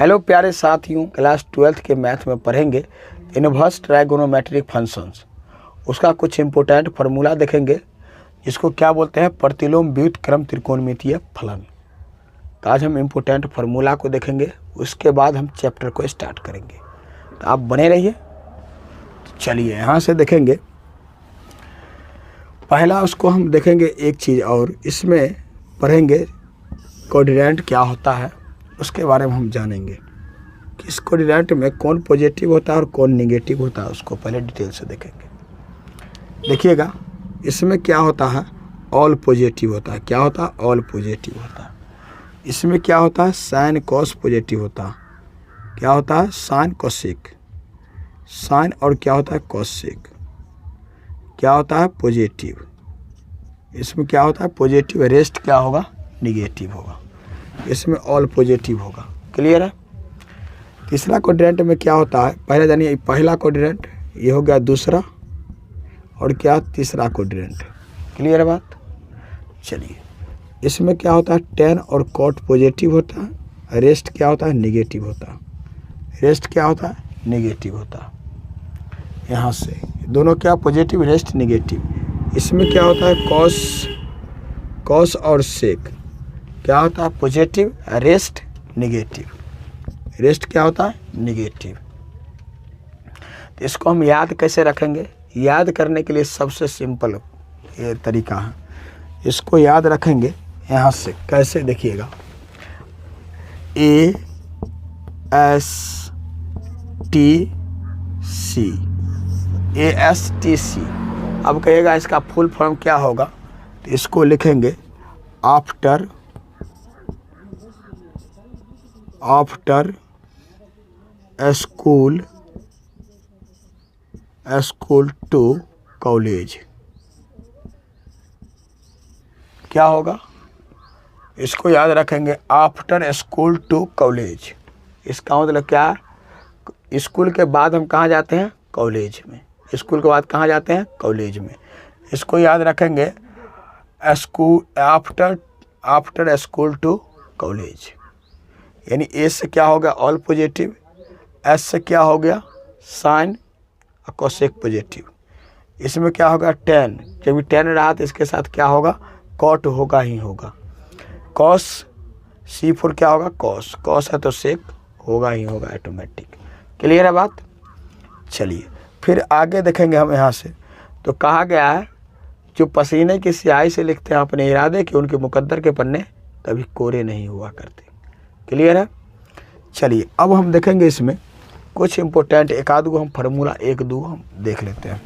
Hello प्यारे साथियों, class 12th के मैथ में पढ़ेंगे इनवर्स ट्राइगोनोमेट्रिक फंक्शंस। उसका कुछ इंपॉर्टेंट फार्मूला देखेंगे जिसको क्या बोलते हैं, प्रतिलोम व्युत्क्रम त्रिकोणमितीय फलन। तो आज हम इंपॉर्टेंट फार्मूला को देखेंगे, उसके बाद हम चैप्टर को स्टार्ट करेंगे। तो आप बने रहिए। चलिए यहाँ से देखेंगे। पहला उसको हम देखेंगे एक चीज़, और इसमें पढ़ेंगे कोऑर्डिनेट क्या होता है, उसके बारे में हम जानेंगे कि इस कोऑर्डिनेट में कौन पॉजिटिव होता है और कौन नेगेटिव होता है। उसको पहले डिटेल से देखेंगे। देखिएगा, इसमें क्या होता है, ऑल पॉजिटिव होता है। क्या होता है? ऑल पॉजिटिव होता है। इसमें क्या होता है, साइन कॉस पॉजिटिव होता है। क्या होता है? Sign cosec. साइन और क्या होता है, कोसेक। क्या होता है? पॉजिटिव। इसमें क्या होता है, पॉजिटिव। रेस्ट क्या होगा, निगेटिव होगा। इसमें ऑल पॉजिटिव होगा। क्लियर है? तीसरा कोऑर्डिनेट में क्या होता है, पहले जानिए। पहला कोऑर्डिनेट ये हो गया, दूसरा और क्या, तीसरा कोऑर्डिनेट। क्लियर है बात? चलिए, इसमें क्या होता है, टेन और कॉट पॉजिटिव होता है। रेस्ट क्या होता है, निगेटिव होता है। रेस्ट क्या होता है, निगेटिव होता है। यहाँ से दोनों क्या, पॉजिटिव, रेस्ट, निगेटिव। इसमें क्या होता है, कॉस और सेक। क्या होता है, पॉजिटिव, रेस्ट, निगेटिव। रेस्ट क्या होता है, निगेटिव। तो इसको हम याद कैसे रखेंगे? याद करने के लिए सबसे सिंपल ये तरीका है। इसको याद रखेंगे यहाँ से कैसे, देखिएगा। ASTC, ASTC। अब कहिएगा इसका फुल फॉर्म क्या होगा, तो इसको लिखेंगे आफ्टर स्कूल टू कॉलेज। क्या होगा, इसको याद रखेंगे, आफ्टर स्कूल टू कॉलेज। इसका मतलब क्या है, स्कूल के बाद हम कहाँ जाते हैं, कॉलेज में। स्कूल के बाद कहाँ जाते हैं, कॉलेज में। इसको याद रखेंगे, आफ्टर स्कूल टू कॉलेज। यानी ए से क्या होगा, ऑल पॉजिटिव। एस से क्या हो गया, साइन और कोसेक पॉजिटिव। इसमें क्या होगा, टेन। जब 10 रहा तो इसके साथ क्या होगा, कॉट होगा ही होगा। कॉस, C4 क्या होगा, कॉस। कॉस है तो सेक होगा ही होगा ऑटोमेटिक। क्लियर है बात? चलिए फिर आगे देखेंगे हम यहाँ से। तो कहा गया है, जो पसीने की स्याही से लिखते हैं अपने इरादे के, उनके मुकद्दर के पन्ने कभी कोरे नहीं हुआ करते। क्लियर है? चलिए अब हम देखेंगे इसमें कुछ इंपॉर्टेंट एक आध गो हम फार्मूला, एक दो हम देख लेते हैं।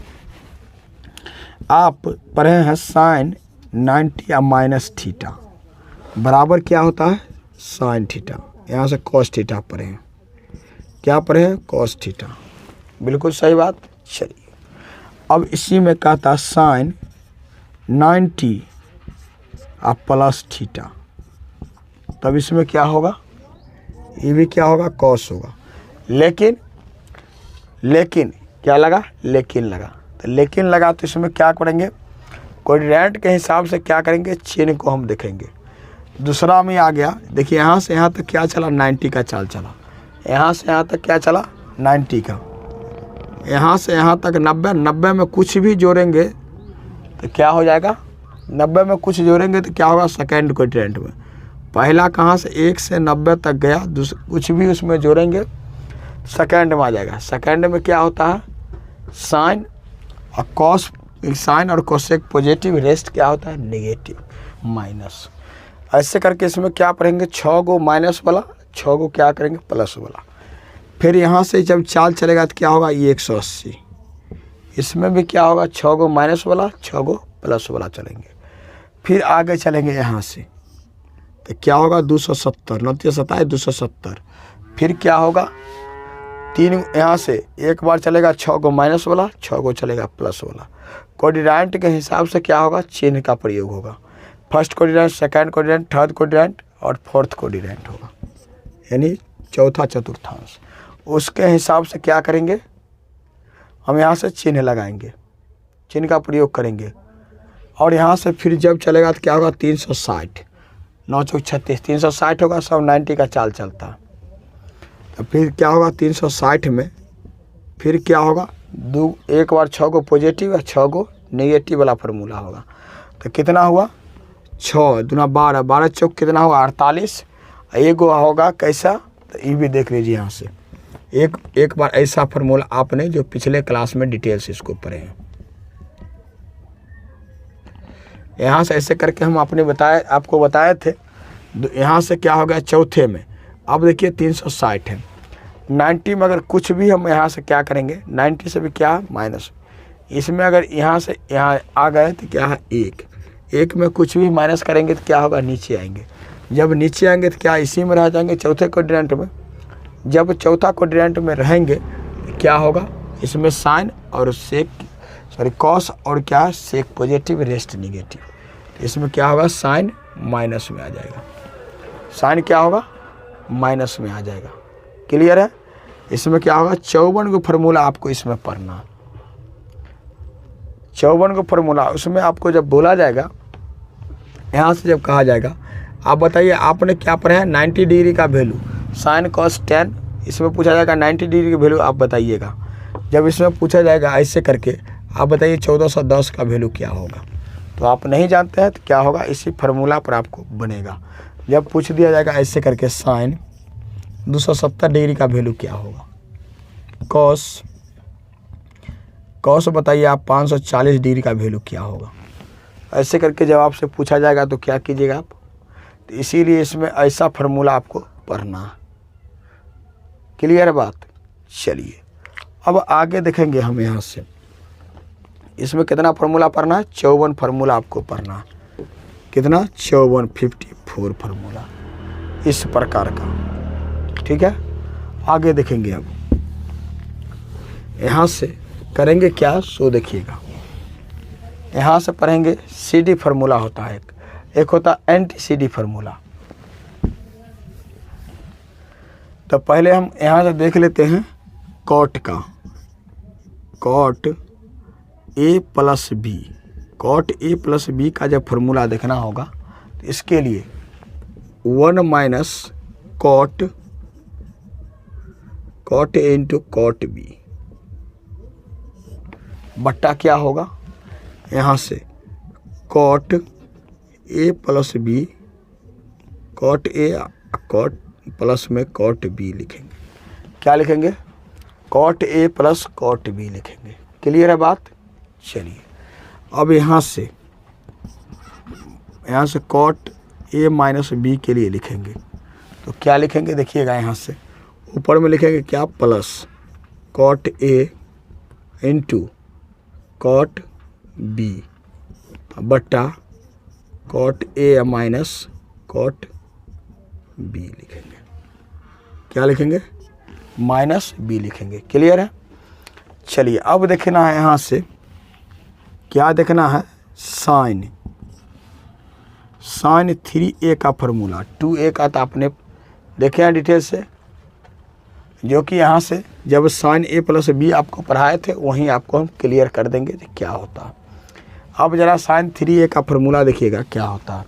आप पढ़े हैं साइन 90 या माइनस थीटा बराबर क्या होता है, साइन थीटा। यहाँ से कॉस थीटा पढ़े हैं। क्या पढ़े हैं, कॉस थीटा। बिल्कुल सही बात। चलिए अब इसी में कहता साइन 90 और प्लस थीटा, तब इसमें क्या होगा, ये भी क्या होगा, कॉस होगा। लेकिन क्या लगा, लेकिन लगा। तो लेकिन लगा तो इसमें क्या करेंगे, कोऑर्डिनेट के हिसाब से क्या करेंगे, चिन्ह को हम देखेंगे। दूसरा में आ गया, देखिए यहाँ से यहाँ तक क्या चला, 90 का चाल चला। यहाँ से यहाँ तक क्या चला, 90 का। यहाँ से यहाँ तक 90 में कुछ भी जोड़ेंगे तो क्या हो जाएगा, 90 में कुछ जोड़ेंगे तो क्या होगा, सेकेंड कोऑर्डिनेट में। पहला कहाँ से 1 से 90 तक गया, कुछ भी उसमें जोड़ेंगे सेकेंड में आ जाएगा। सेकेंड में क्या होता है, साइन और कॉस, साइन और कोसेक पॉजिटिव। रेस्ट क्या होता है, नेगेटिव, माइनस। ऐसे करके इसमें क्या पढ़ेंगे, 6 गो माइनस वाला, 6 गो क्या करेंगे, प्लस वाला। फिर यहाँ से जब चाल चलेगा तो क्या होगा, ये 180। इसमें भी क्या होगा, 6 गो माइनस वाला, 6 गो प्लस वाला चलेंगे। फिर आगे चलेंगे यहाँ से तो क्या होगा, 270, 9 27 270। फिर क्या होगा, 3 यहाँ से एक बार चलेगा 6 गो माइनस वाला, 6 गो चलेगा प्लस वाला। कोऑर्डिनेट के हिसाब से क्या होगा, चिन्ह का प्रयोग होगा। First coordinate, second coordinate, third coordinate और फोर्थ कोऑर्डिनेट होगा, यानी चौथा चतुर्थांश। उसके हिसाब से क्या करेंगे, हम यहाँ से चिन्ह लगाएंगे, चिन्ह का प्रयोग करेंगे। और यहाँ से फिर जब चलेगा तो क्या होगा, 360, 9 चौक 36, 360 होगा। सब 90 का चाल चलता है। तो फिर क्या होगा 360 में फिर क्या होगा, एक बार 6 को पॉजिटिव और 6 को नेगेटिव वाला फार्मूला होगा। तो कितना हुआ 6 दूना 12, 12 चौक कितना होगा 48। एक होगा कैसा, तो ये भी देख लीजिए यहाँ से एक बार ऐसा फार्मूला आपने जो पिछले क्लास में डिटेल से इसको पढ़े हैं। यहाँ से ऐसे करके हम आपको बताए थे। यहाँ से क्या हो गया चौथे में, अब देखिए 360 है। 90 में अगर कुछ भी हम यहाँ से क्या करेंगे, 90 से भी क्या माइनस, इसमें अगर यहाँ से यहाँ आ गए तो क्या है एक में कुछ भी माइनस करेंगे तो क्या होगा, नीचे आएंगे। जब नीचे आएंगे तो क्या इसी में रह जाएंगे चौथे क्वाड्रेंट में। जब चौथा क्वाड्रेंट में रहेंगे तो क्या होगा, इसमें साइन और कॉस और क्या सेक पॉजिटिव रेस्ट निगेटिव। तो इसमें क्या होगा साइन माइनस में आ जाएगा, साइन क्या होगा माइनस में आ जाएगा। क्लियर है। इसमें क्या होगा 54 को फार्मूला आपको इसमें पढ़ना, 54 को फार्मूला उसमें आपको जब बोला जाएगा, यहाँ से जब कहा जाएगा, आप बताइए आपने क्या पढ़ा है 90 डिग्री का वैल्यू साइन कॉस टेन, इसमें पूछा जाएगा 90 डिग्री की वैल्यू आप बताइएगा। जब इसमें पूछा जाएगा ऐसे करके आप बताइए 1410 का वैल्यू क्या होगा, तो आप नहीं जानते हैं तो क्या होगा, इसी फार्मूला पर आपको बनेगा। जब पूछ दिया जाएगा ऐसे करके साइन 270 डिग्री का वैल्यू क्या होगा, कॉस बताइए आप 540 डिग्री का वैल्यू क्या होगा। ऐसे करके जब आपसे पूछा जाएगा तो क्या कीजिएगा आप, तो इसीलिए इसमें ऐसा फार्मूला आपको पढ़ना। क्लियर बात। चलिए अब आगे देखेंगे हम यहाँ से, इसमें कितना फार्मूला पढ़ना है, 54 फार्मूला आपको पढ़ना है। कितना 54 फार्मूला इस प्रकार का। ठीक है, आगे देखेंगे। अब यहाँ से करेंगे क्या, सो देखिएगा। यहाँ से पढ़ेंगे CD फार्मूला होता है, एक होता है एंटी CD फार्मूला। तो पहले हम यहाँ से देख लेते हैं कॉट का, cot A plus B, cot A plus B का जब फार्मूला देखना होगा तो इसके लिए 1 minus cot A into cot B बट्टा क्या होगा, यहाँ से cot A plus B, cot A cot plus में कॉट B लिखेंगे। क्या लिखेंगे, cot A plus cot B लिखेंगे। क्लियर है बात। चलिए अब यहाँ से कॉट A माइनस बी के लिए लिखेंगे तो क्या लिखेंगे, देखिएगा यहाँ से ऊपर में लिखेंगे क्या, plus cot A into cot B बट्टा cot A minus cot B लिखेंगे। क्या लिखेंगे, माइनस B लिखेंगे। क्लियर है। चलिए अब देखना है यहाँ से क्या देखना है, साइन 3A का फार्मूला 2A का तो आपने देखे हैं डिटेल से, जो कि यहाँ से जब साइन A प्लस B आपको पढ़ाए थे वहीं आपको हम क्लियर कर देंगे कि क्या होता है। अब जरा साइन 3A का फार्मूला देखिएगा क्या होता है।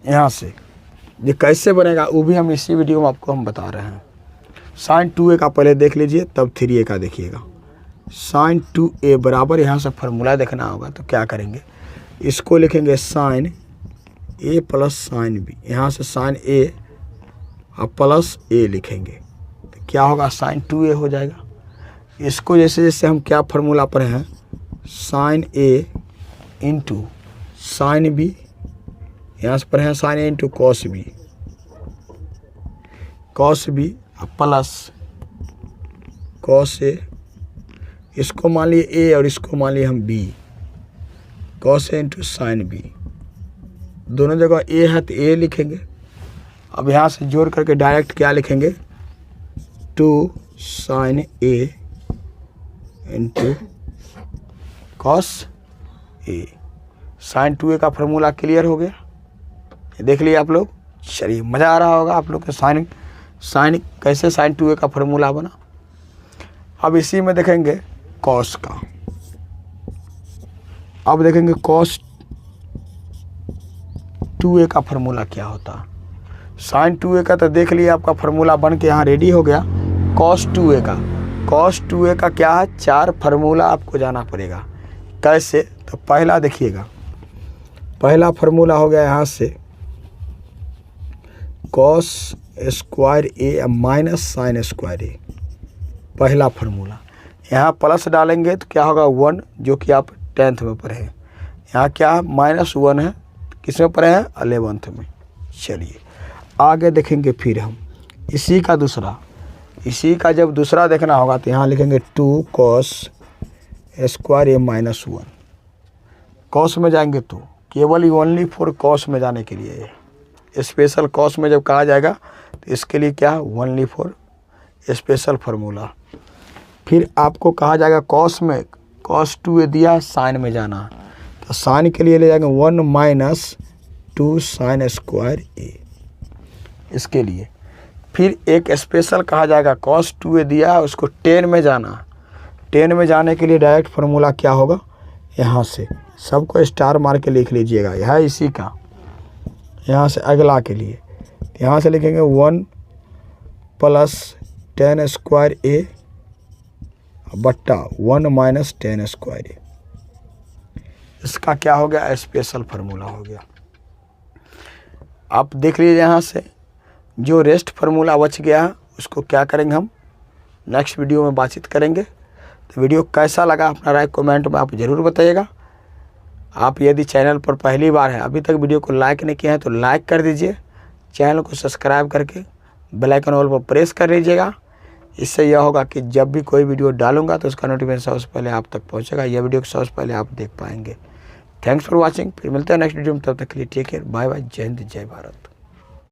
यहाँ से ये कैसे बनेगा वो भी हम इसी वीडियो में आपको हम बता रहे हैं। साइन 2A का पहले देख लीजिए तब 3A का देखिएगा। साइन 2A बराबर यहाँ से फार्मूला देखना होगा तो क्या करेंगे, इसको लिखेंगे sine A plus sine B, यहाँ से साइन A और प्लस A लिखेंगे तो क्या होगा, साइन 2A हो जाएगा। इसको जैसे जैसे हम क्या फार्मूला पढ़े हैं, sine A into sine B, यहाँ से पढ़े हैं sine A into cos B, cos B plus cos A, इसको मान लिए A और इसको मान लिए हम B, cos A into sine B। दोनों जगह A है तो A लिखेंगे। अब यहाँ से जोड़ करके डायरेक्ट क्या लिखेंगे, 2 sine A into cos A। Sine 2A का फार्मूला क्लियर हो गया, देख लिए आप लोग। चलिए मज़ा आ रहा होगा आप लोग के साइन कैसे साइन 2A का फार्मूला बना। अब इसी में देखेंगे कॉस का, अब देखेंगे कॉस 2A का फार्मूला क्या होता है। साइन 2a का तो देख लिया, आपका फार्मूला बन के यहाँ रेडी हो गया। कॉस 2a का, कॉस 2a का क्या है, 4 फार्मूला आपको जाना पड़ेगा। कैसे, तो पहला देखिएगा, पहला फार्मूला हो गया यहाँ से कॉस स्क्वायर ए माइनस साइन स्क्वायर ए, पहला फार्मूला। यहाँ प्लस डालेंगे तो क्या होगा 1, जो कि आप 10th में पढ़े हैं। यहाँ क्या है -1 है, किस में पढ़े हैं, 11th में। चलिए आगे देखेंगे फिर हम इसी का दूसरा, इसी का जब दूसरा देखना होगा तो यहाँ लिखेंगे 2 कॉस स्क्वायर ए -1। कॉस में जाएंगे तो केवल ओनली फॉर कॉस में जाने के लिए, स्पेशल कॉस में जब कहा जाएगा तो इसके लिए क्या ओनली फॉर स्पेशल फार्मूला। फिर आपको कहा जाएगा कॉस में, कॉस 2a दिया, साइन में जाना, तो साइन के लिए ले जाएंगे 1 - 2 साइन स्क्वायर ए, इसके लिए। फिर एक स्पेशल कहा जाएगा कॉस 2a दिया, उसको 10 में जाना, 10 में जाने के लिए डायरेक्ट फार्मूला क्या होगा, यहाँ से सबको स्टार मार के लिख लीजिएगा, यह इसी का। यहाँ से अगला के लिए यहाँ से लिखेंगे 1 + 10 स्क्वायर ए बट्टा 1 - 10 स्क्वायर ए, इसका क्या हो गया, स्पेशल फार्मूला हो गया। आप देख लीजिए यहाँ से जो रेस्ट फार्मूला बच गया है उसको क्या करेंगे, हम नेक्स्ट वीडियो में बातचीत करेंगे। तो वीडियो कैसा लगा अपना राय कमेंट में आप ज़रूर बताइएगा। आप यदि चैनल पर पहली बार है, अभी तक वीडियो को लाइक नहीं किया है तो लाइक कर दीजिए, चैनल को सब्सक्राइब करके बेल आइकन ऑल पर प्रेस कर लीजिएगा। इससे यह होगा कि जब भी कोई वीडियो डालूंगा तो उसका नोटिफिकेशन सबसे पहले आप तक पहुंचेगा, यह वीडियो सबसे पहले आप देख पाएंगे। थैंक्स फॉर वॉचिंग, फिर मिलते हैं नेक्स्ट वीडियो में, तब तक के लिए टेक केयर, बाय बाय, जय हिंद, जय भारत।